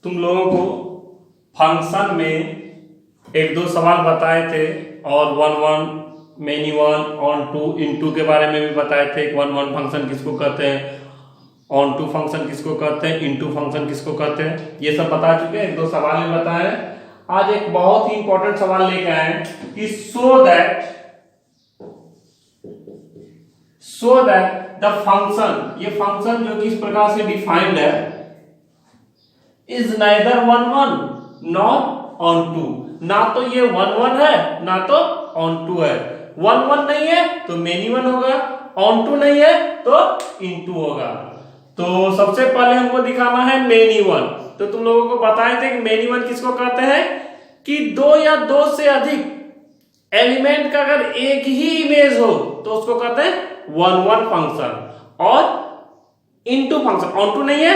तुम लोगों को फंक्शन में एक दो सवाल बताए थे और one one many one onto into के बारे में भी बताए थे। वन वन फंक्शन किसको कहते हैं, ऑन टू फंक्शन किसको कहते हैं, इनटू फंक्शन किसको कहते हैं, ये सब बता चुके हैं। एक दो सवाल भी बताए। आज एक बहुत ही इंपॉर्टेंट सवाल लेके आए कि सो दैट द फंक्शन, ये फंक्शन जो कि इस प्रकार से डिफाइंड है, is neither one one not onto, ना तो ये वन वन है ना तो ऑन टू है। वन वन नहीं है तो मेनी वन होगा, ऑन टू नहीं है तो इन टू होगा। तो सबसे पहले हमको दिखाना है मेनी वन। तो तुम लोगों को बताए थे कि मेनी वन किसको कहते हैं कि दो या दो से अधिक एलिमेंट का अगर एक ही इमेज हो तो उसको कहते हैं वन वन फंक्शन। और इनटू फंक्शन, ऑन टू नहीं है,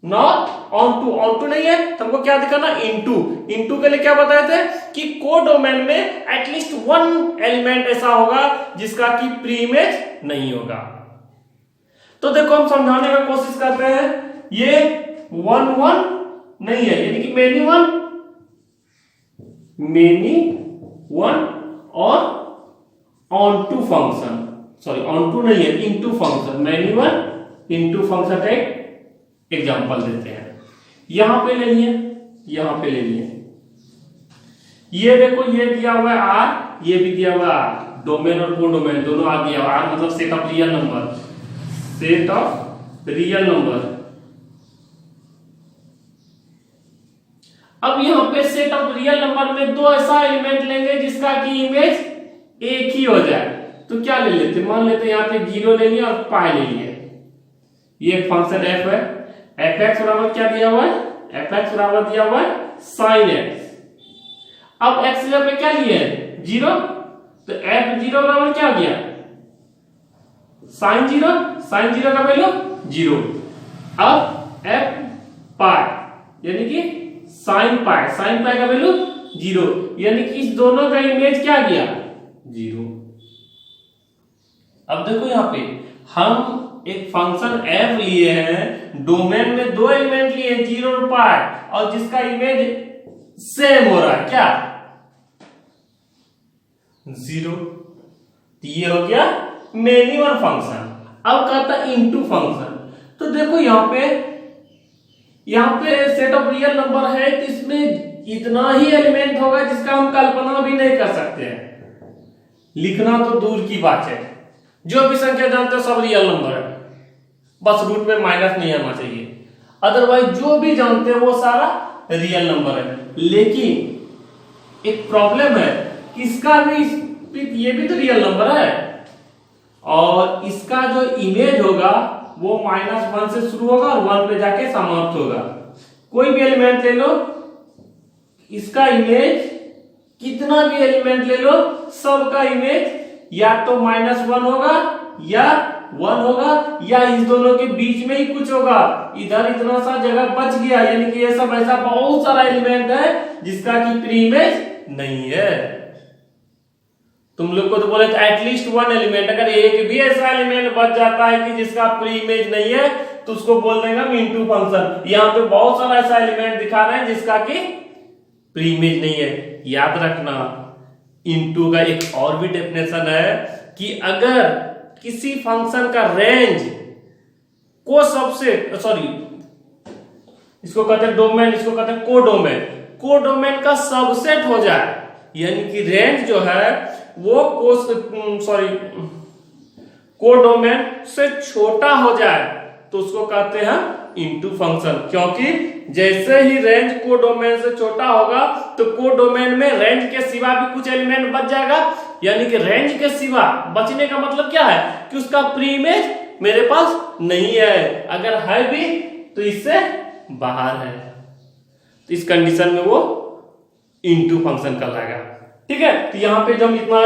नॉट ऑन टू नहीं है, तो हमको क्या दिखाना, इनटू। इनटू के लिए क्या बताए थे कि कोडोमेन में एटलीस्ट वन एलिमेंट ऐसा होगा जिसका कि प्री इमेज नहीं होगा। तो देखो हम समझाने का कोशिश करते हैं। ये वन वन नहीं है, यानी कि मेनी वन और onto function, sorry onto नहीं है, into function, many one into function का एक एग्जांपल देते हैं। यहां पे ले लिए, यहां पे ले लिए, ये देखो ये दिया हुआ है आर, ये भी दिया हुआ है आर, डोमेन और कोडोमेन दोनों आ दिया। आर मतलब set of real number, set of real number. अब यहां पे सेट ऑफ रियल नंबर में दो ऐसा एलिमेंट लेंगे जिसका की इमेज एक ही हो जाए। तो क्या ले लेते, मान लेते यहां पे 0 ले लिया और पाई ले लिया। ये एक फंक्शन एफ है, एफ एक्स बराबर क्या दिया हुआ है, एफ एक्स बराबर दिया हुआ है साइन एक्स। अब एक्स जगह पे क्या लिए 0, तो एफ 0 बराबर क्या हो गया, साइन 0, साइन 0 का वैल्यू 0। अब एफ पाई यानी कि साइन पाई, साइन पाई का वैल्यू 0, यानी कि इस दोनों का इमेज क्या गया 0। अब देखो यहां पे हम एक फंक्शन f लिए हैं, डोमेन में दो एलिमेंट लिए 0 और पाई, और जिसका इमेज सेम हो रहा है क्या 0। तो ये हो गया मेनी वन फंक्शन। अब कहता है इनटू फंक्शन। तो देखो यहां पे सेट ऑफ रियल नंबर है, तो इसमें इतना ही एलिमेंट होगा जिसका हम कल्पना भी नहीं कर सकते हैं, लिखना तो दूर की बात है। जो भी संख्या जानते हो सब रियल नंबर है, बस रूट में माइनस नहीं आना चाहिए, अदरवाइज जो भी जानते हैं वो सारा रियल नंबर है। लेकिन एक प्रॉब्लम है कि इसका भी ये भी तो रियल नंबर है, और इसका जो इमेज होगा वो -1 से शुरू होगा और 1 पे जाके समाप्त होगा। कोई भी एलिमेंट ले लो, इसका इमेज कितना भी एलिमेंट ले लो, सबका इमेज या तो -1 होगा या 1 होगा, या इस दोनों के बीच में ही कुछ होगा। इधर इतना सा जगह बच गया, यानी कि ये सब ऐसा बहुत सारा एलिमेंट है जिसका कि प्री इमेज नहीं है। तुम लोग को तो बोले एटलीस्ट वन एलिमेंट, अगर एक भी ऐसा एलिमेंट बच जाता है कि जिसका प्री इमेज नहीं है तो उसको बोल देंगे हम इनटू फंक्शन। यहाँ पे बहुत सारा ऐसा एलिमेंट दिखा रहे हैं जिसका कि प्री इमेज नहीं है। याद रखना इनटू का एक और भी डेफिनेशन है कि अगर किसी फंक्शन का रेंज को सबसेट, सॉरी इसको कहते हैं डोमेन, इसको कहते हैं कोडोमेन, कोडोमेन का सबसेट हो जाए, यानी कि रेंज जो है वो कोडोमेन से छोटा हो जाए तो उसको कहते हैं इनटू फंक्शन। क्योंकि जैसे ही रेंज कोडोमेन से छोटा होगा तो कोडोमेन में रेंज के सिवा भी कुछ एलिमेंट बच जाएगा, यानी कि रेंज के सिवा बचने का मतलब क्या है कि उसका प्री इमेज मेरे पास नहीं है, अगर है भी तो इससे बाहर है। तो इस कंडीशन में वो इनटू फंक्शन कहलाएगा। ठीक है, तो यहां पे जब इतना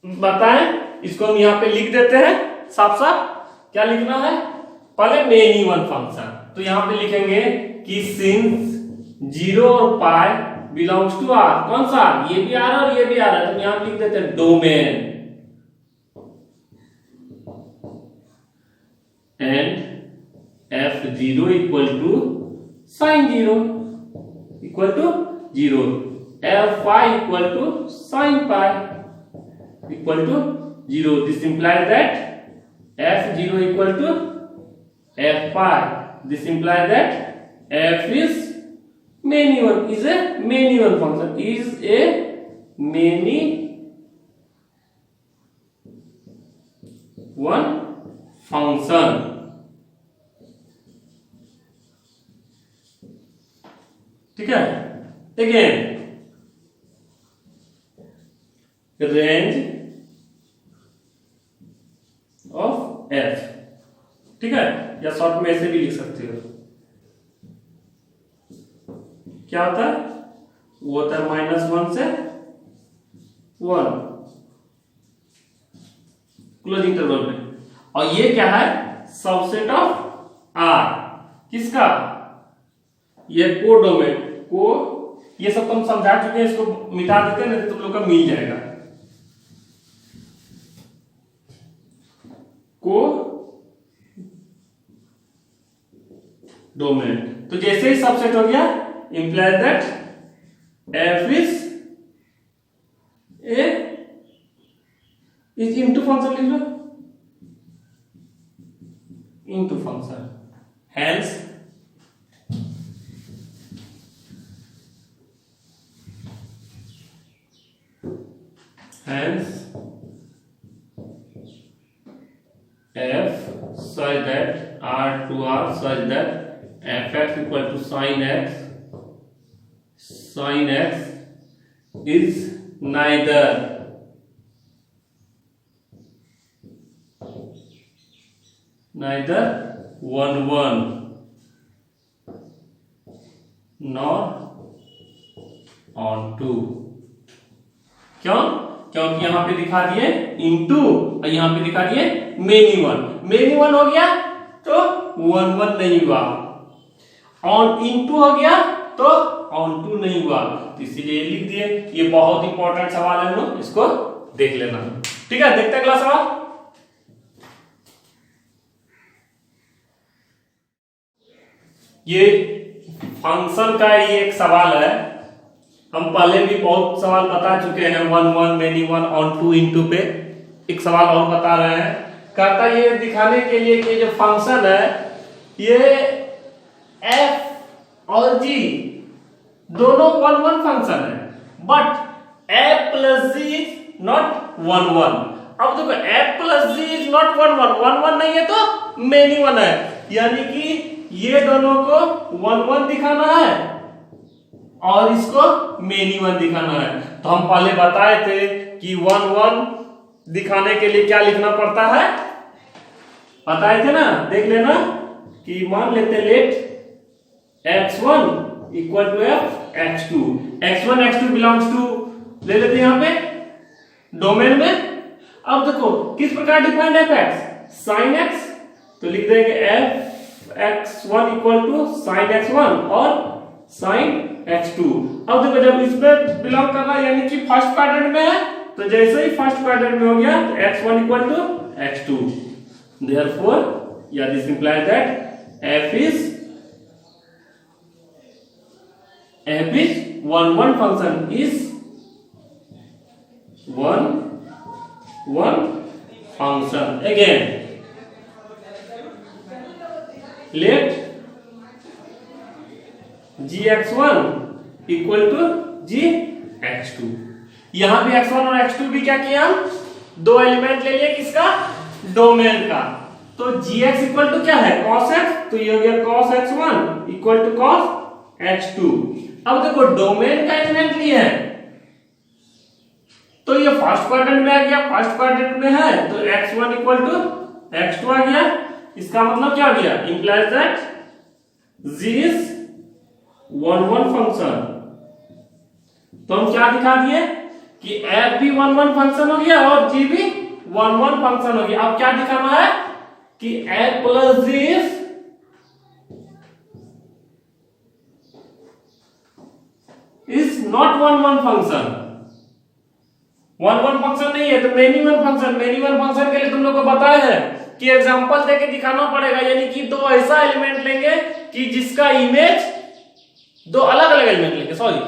बताएं इसको हम यहां पे लिख देते हैं साफ साफ। क्या लिखना है, पहले मेनी वन फंक्शन, तो यहां पे लिखेंगे कि सिंस 0 और पाई बिलोंग्स टू आर, कौन सा, ये भी आर और ये भी आर है, तो यहां लिख देते हैं domain and f0 equal to sine 0 equal to 0, f pi equal to sine pi equal to 0। This implies that f 0 equal to f pi. This implies that f is many one, is a many one function, is a many one function। ठीक है, again range of F, ठीक है, या short में ऐसे भी लिख सकते हो। क्या होता है, वो होता है -1 से 1 क्लोज इंटरवल में। और ये क्या है, सबसेट ऑफ आर, किसका, ये कोडोमेन को, ये सब तुम समझा चुके हैं, इसको मिटा देते हैं, नहीं तो तुम लोग का मिल जाएगा। को डोमेन, तो जैसे ही सबसेट हो गया implies that f is into function, लिख लो into function, hence f such that r to r such that fx equal to sin x is neither one one nor on two। क्यों, क्योंकि यहां पे दिखा दिए इनटू और यहां पे दिखा दिए मेनी वन हो गया तो 1 1 नहीं हुआ, ऑन इनटू हो गया तो ऑन टू नहीं हुआ, तो इसीलिए लिख दिए। ये बहुत इंपॉर्टेंट सवाल है, लोग इसको देख लेना। ठीक है, देखते हैं अगला सवाल। ये फंक्शन का ही एक सवाल है, हम पहले भी बहुत सवाल बता चुके हैं, 1 1 many one onto into पे एक सवाल और बता रहे हैं। कहता ये दिखाने के लिए कि जो फंक्शन है ये f और g दोनों 1 1 फंक्शन है, but f plus g is not 1 1। अब देखो f plus g is not 1 1, 1 1 नहीं है तो मेनी वन है, यानी कि ये दोनों को 1 1 दिखाना है और इसको मेनी वन दिखाना है। तो हम पहले बताए थे कि 1 1 दिखाने के लिए क्या लिखना पड़ता है, बताए थे ना, देख लेना कि मान लेते let x1 equal to f x2, x1 x2 belongs to ले लेते यहां पे डोमेन में। अब देखो किस प्रकार डिफाइंड है f sin x, तो लिख देंगे f x1 equal to sin x1 और sin x2। अब देखो जब इसमें बिलोंग कर रहा है यानी कि फर्स्ट क्वाड्रेंट में है, तो जैसे ही फर्स्ट क्वाड्रेंट में हो गया तो x1 equal to x2, therefore yeah this implies that f is 1 1 function is 1 1 function। again let gx1 equal to gx2। यहां भी x1 और x2 भी क्या किया, दो एलिमेंट ले लिए किसका, डोमेन का। तो gx इक्वल टू क्या है cos x, तो ये हो गया cos x1 equal to cos x2। अब देखो डोमेन का एलिमेंट लिया है तो ये फर्स्ट क्वाड्रेंट में आ गया, फर्स्ट क्वाड्रेंट में है तो x1 इक्वल टू x2 आ गया। इसका मतलब क्या हो गया, implies that g is 1 1 function. तो हम क्या दिखा दिए कि f भी 1 1 फंक्शन हो गया और g भी 1 1 फंक्शन हो गया। अब क्या दिखाना है कि f plus g is not 1 1 function, 1 1 function नहीं है तो many one function. Many one function के लिए तुम लोग को बताया है कि एग्जांपल देके दिखाना पड़ेगा, यानी कि दो ऐसा एलिमेंट लेंगे कि जिसका इमेज दो अलग अलग एलिमेंट लेंगे, सॉरी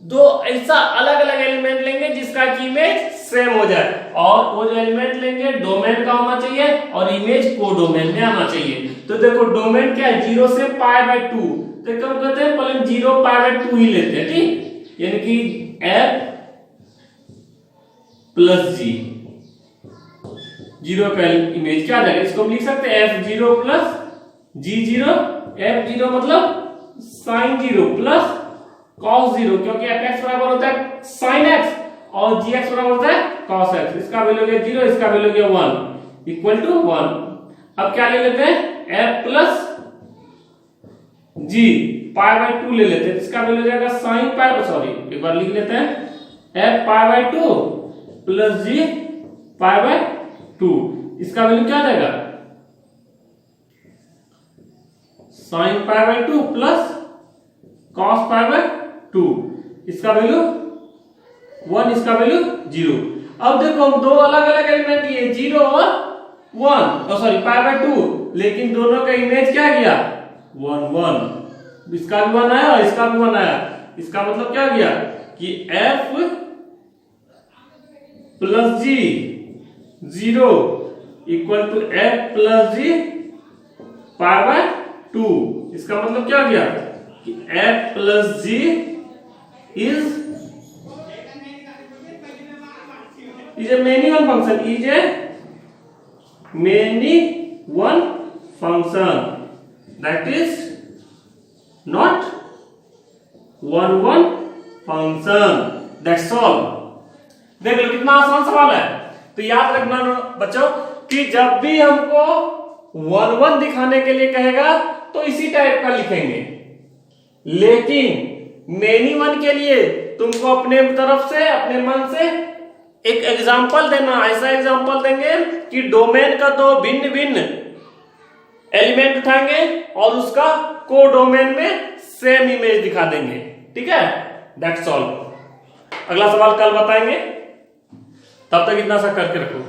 दो ऐसा अलग अलग एलिमेंट लेंगे जिसका की इमेज सेम हो जाए, और वो जो एलिमेंट लेंगे डोमेन का होना चाहिए और इमेज को डोमेन में आना चाहिए। तो देखो डोमेन क्या है, 0 से π/2, तो क्या कहते हैं पहले 0 π/2 ही लेते हैं, ठीक, यानी कि f प्लस जी, 0 का इमेज क्या आ जाएगा, इसको हम लिख सकते हैं f0 प्लस g0, f0 मतलब sin 0 प्लस cos 0, क्योंकि fx बराबर होता है sin x और gx बराबर होता है cos x, इसका वैल्यू हो गया 0, इसका वैल्यू हो गया 1 इक्वल टू 1। अब क्या ले लेते हैं f प्लस g π/2 ले लेते हैं, इसका वैल्यू हो जाएगा sin π, सॉरी एक बार लिख लेते हैं f π/2 प्लस g π/2, इसका वैल्यू क्या आ जाएगा sin π/2 प्लस cos π/2, इसका वैल्यू 1, इसका वैल्यू 0। अब देखो हम दो अलग अलग एलिमेंट लिए 0 और 1, सॉरी π/2, लेकिन दोनों का इमेज क्या गया 1 1, इसका भी 1 आया और इसका भी 1 आया, इसका मतलब क्या गया कि f plus G 0 equal to f plus G π/2, इसका मतलब क्या गया कि f plus G is a many one function, is a many one function, that is not one function, that's all। देख लो कितना आसान सवाल है। तो याद रखना बच्चों कि जब भी हमको 1 1 दिखाने के लिए कहेगा तो इसी टाइप का लिखेंगे, लेकिन मेनी वन के लिए तुमको अपने तरफ से अपने मन से एक एग्जाम्पल देना, ऐसा एग्जाम्पल देंगे कि डोमेन का दो भिन्न भिन्न एलिमेंट उठाएंगे और उसका को डोमेन में सेम इमेज दिखा देंगे, ठीक है, दैट्स ऑल। अगला सवाल कल बताएंगे, तब तक इतना सा करके रखो।